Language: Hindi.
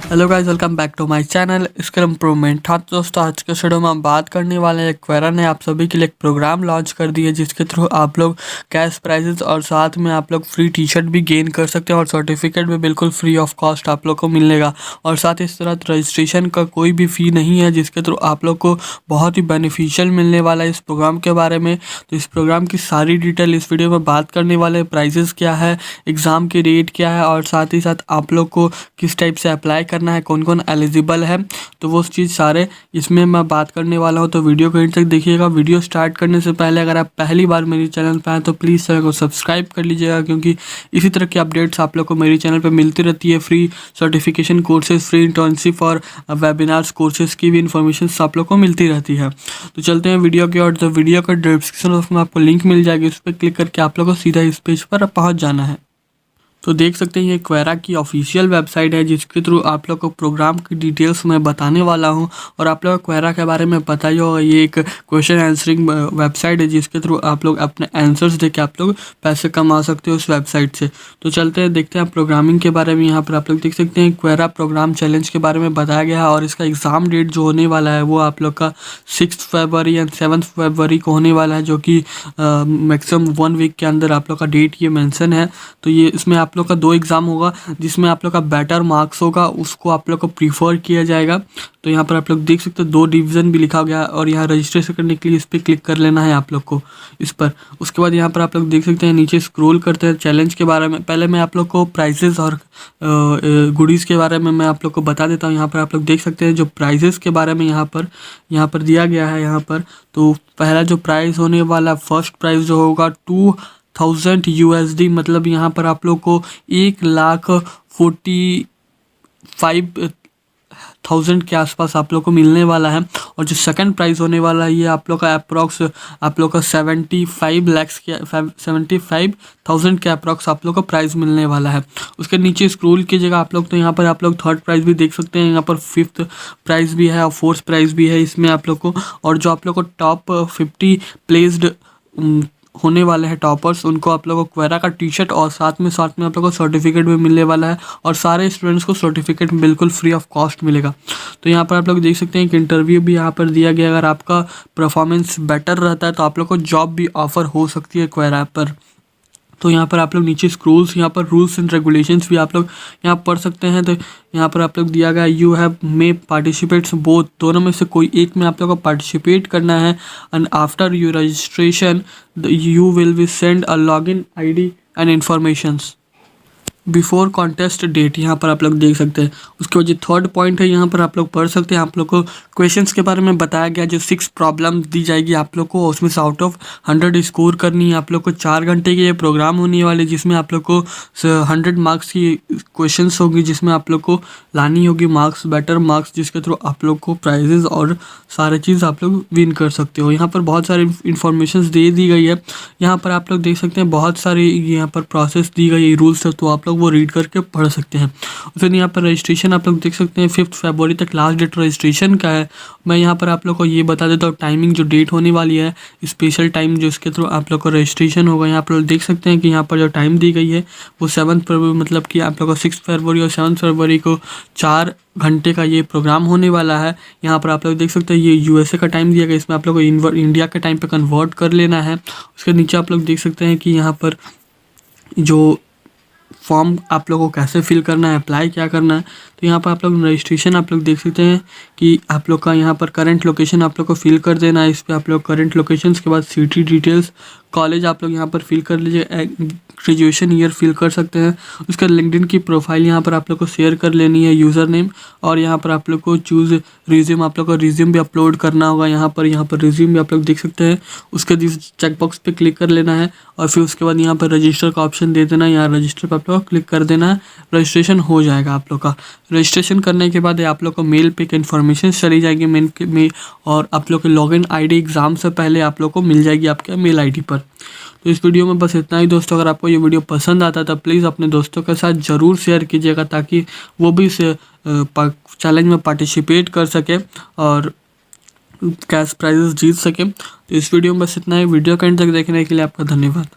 Hello guys, welcome back to my channel skill improvement. हाँ दोस्तों, आज के वीडियो में हम बात करने वाले हैं क्वेरा ने आप सभी के लिए एक प्रोग्राम लॉन्च कर दिया है जिसके थ्रू आप लोग कैश प्राइजेस और साथ में आप लोग फ्री टी शर्ट भी गेन कर सकते हैं और सर्टिफिकेट भी बिल्कुल फ्री ऑफ कॉस्ट आप लोग को मिलेगा। और साथ ही इस तरह रजिस्ट्रेशन का कोई भी फ़ी नहीं है जिसके थ्रू आप लोग को बहुत ही बेनिफिशियल मिलने वाला है इस प्रोग्राम के बारे में। तो इस प्रोग्राम की सारी डिटेल इस वीडियो में बात करने वाले हैं। प्राइजेस क्या है, एग्ज़ाम की रेट क्या है और साथ ही साथ आप लोग को किस टाइप से अप्लाई करना है, कौन कौन एलिजिबल है, तो वो चीज़ सारे इसमें मैं बात करने वाला हूँ। तो वीडियो को एंड तक देखिएगा। वीडियो स्टार्ट करने से पहले अगर आप पहली बार मेरे चैनल पर आए तो प्लीज़ चैनल को सब्सक्राइब कर लीजिएगा, क्योंकि इसी तरह की अपडेट्स आप लोग को मेरे चैनल पर मिलती रहती है। Free certification courses, free internship और वेबिनार्स कोर्सेज की भी इन्फॉर्मेशन आप लोग को मिलती रहती है। तो चलते हैं वीडियो की ओर। तो वीडियो का डिस्क्रिप्शन बॉक्स में आपको लिंक मिल जाएगी, उस पर क्लिक करके आप लोग को सीधा इस पेज पर पहुँच जाना है। तो देख सकते हैं ये क्वेरा की ऑफिशियल वेबसाइट है जिसके थ्रू आप लोग को प्रोग्राम की डिटेल्स मैं बताने वाला हूं। और आप लोग को क्वेरा के बारे में पता ही होगा, ये एक क्वेश्चन आंसरिंग वेबसाइट है जिसके थ्रू आप लोग अपने आंसर्स देके आप लोग पैसे कमा सकते हो उस वेबसाइट से। तो चलते हैं देखते हैं प्रोग्रामिंग के बारे में। यहाँ पर आप लोग देख सकते हैं क्वेरा प्रोग्राम चैलेंज के बारे में बताया गया है और इसका एग्ज़ाम डेट जो होने वाला है वो आप लोग का 6 फरवरी एंड 7 फरवरी को होने वाला है, जो कि मैक्सिमम 1 वीक के अंदर आप लोग का डेट ये मेंशन है। तो ये इसमें आप लोग का 2 एग्ज़ाम होगा जिसमें आप लोग का बेटर मार्क्स होगा, उसको आप लोग को प्रीफर किया जाएगा। तो यहाँ पर आप लोग देख सकते हो 2 डिवीज़न भी लिखा गया है और यहाँ रजिस्ट्रेशन करने के लिए इस पर क्लिक कर लेना है आप लोग को इस पर। उसके बाद यहाँ पर आप लोग देख सकते हैं नीचे स्क्रॉल करते हैं चैलेंज के बारे में। पहले मैं आप लोग को प्राइजेस और गुडीज़ के बारे में मैं आप लोग को बता देता हूँ। यहाँ पर आप लोग देख सकते हैं जो प्राइजेस के बारे में यहाँ पर दिया गया है। यहाँ पर तो पहला जो प्राइज़ होने वाला, फर्स्ट प्राइज़ जो होगा 2000 USD, मतलब यहाँ पर आप लोग को 1,45,000 के आसपास आप लोग को मिलने वाला है। और जो सेकंड प्राइज़ होने वाला है ये आप लोग का अप्रॉक्स आप लोग का 75,000 के अप्रॉक्स आप लोग का प्राइज़ मिलने वाला है। उसके नीचे स्क्रॉल कीजिएगा आप लोग तो यहाँ पर आप लोग थर्ड प्राइज़ भी देख सकते हैं। यहाँ पर फिफ्थ प्राइज़ भी है और फोर्थ प्राइज़ भी है इसमें आप लोग को। और जो आप लोग को टॉप 50 प्लेस्ड होने वाले हैं टॉपर्स, उनको आप लोगों को क्वेरा का टी शर्ट और साथ में आप लोगों को सर्टिफिकेट भी मिलने वाला है। और सारे स्टूडेंट्स को सर्टिफिकेट बिल्कुल फ्री ऑफ कॉस्ट मिलेगा। तो यहाँ पर आप लोग देख सकते हैं कि इंटरव्यू भी यहाँ पर दिया गया। अगर आपका परफॉर्मेंस बेटर रहता है तो आप लोग को जॉब भी ऑफर हो सकती है क्वेरा पर। तो यहाँ पर आप लोग नीचे स्क्रोल्स, यहाँ पर रूल्स एंड रेगुलेशंस भी आप लोग यहाँ पढ़ सकते हैं। तो यहाँ पर आप लोग दिया गया you have may participates both, दोनों में से कोई एक में आप लोग को पार्टिसिपेट करना है। And after your registration you will be send a login ID and informations before contest date, यहाँ पर आप लोग देख सकते हैं। उसके बाद जो थर्ड पॉइंट है यहाँ पर आप लोग पढ़ सकते हैं। आप लोग को क्वेश्चंस के बारे में बताया गया, जो 6 प्रॉब्लम दी जाएगी आप लोग को, उसमें से आउट ऑफ 100 स्कोर करनी है। आप लोग को 4 घंटे की ये प्रोग्राम होने वाले जिसमें आप लोग को 100 मार्क्स की क्वेश्चंस होगी, जिसमें आप लोग को लानी होगी मार्क्स, बेटर मार्क्स, जिसके थ्रू आप लोग को प्राइजेज और सारे चीज़ आप लोग विन कर सकते हो। यहाँ पर बहुत सारी इन्फॉर्मेशन दे दी गई है। यहाँ पर आप लोग देख सकते हैं बहुत सारी यहाँ पर प्रोसेस दी गई है, रूल्स है, तो आप लोग वो रीड करके पढ़ सकते हैं। फिर यहाँ पर रजिस्ट्रेशन आप लोग देख सकते हैं 5 फरवरी तक लास्ट डेट रजिस्ट्रेशन का है। मैं यहाँ पर आप लोग को ये बता देता हूँ टाइमिंग, जो डेट होने वाली है स्पेशल टाइम जो इसके थ्रू आप लोग को रजिस्ट्रेशन होगा। यहाँ पर देख सकते हैं कि यहाँ पर जो टाइम दी गई है वो 7 फरवरी, मतलब कि आप लोग को 6 फरवरी और 7 फरवरी को 4 घंटे का ये प्रोग्राम होने वाला है। यहाँ पर आप लोग देख सकते हैं ये USA का टाइम दिया गया, इसमें आप लोग को इंडिया के टाइम पे कन्वर्ट कर लेना है। उसके नीचे आप लोग देख सकते हैं कि यहाँ पर जो फॉर्म आप लोगों को कैसे फिल करना है, अप्लाई क्या करना है। तो यहाँ पर आप लोग रजिस्ट्रेशन आप लोग देख सकते हैं कि आप लोग का यहाँ पर करंट लोकेशन आप लोग को फिल कर देना है। इस पर आप लोग करंट लोकेशन के बाद सिटी डिटेल्स, कॉलेज आप लोग यहाँ पर फिल कर लीजिए, ग्रेजुएशन ईयर फिल कर सकते हैं। उसका लिंक्डइन की प्रोफाइल यहाँ पर आप लोग को शेयर कर लेनी है, यूज़र नेम, और यहाँ पर आप लोग को चूज़ रिज्यूम, आप लोग को रिज्यूम भी अपलोड करना होगा। यहाँ पर रिज्यूम भी आप लोग देख सकते हैं। उसके चेकबॉक्स पे क्लिक कर लेना है और फिर उसके बाद यहाँ पर रजिस्टर का ऑप्शन दे देना है। यहाँ रजिस्टर पर आप लोग क्लिक कर देना है, रजिस्ट्रेशन हो जाएगा आप लोग का। रजिस्ट्रेशन करने के बाद आप लोग को मेल पे इन्फॉर्मेशन चली जाएगी मेल, और आप लोग के लॉगिन ID एग्ज़ाम से पहले आप लोग को मिल जाएगी आपके मेल ID पर। तो इस वीडियो में बस इतना ही दोस्तों। अगर आपको ये वीडियो पसंद आता है तो प्लीज़ अपने दोस्तों के साथ ज़रूर शेयर कीजिएगा, ताकि वो भी इस चैलेंज में पार्टिसिपेट कर सके और कैश प्राइजेस जीत सके। तो इस वीडियो में बस इतना ही। वीडियो के एंड तक देखने के लिए आपका धन्यवाद।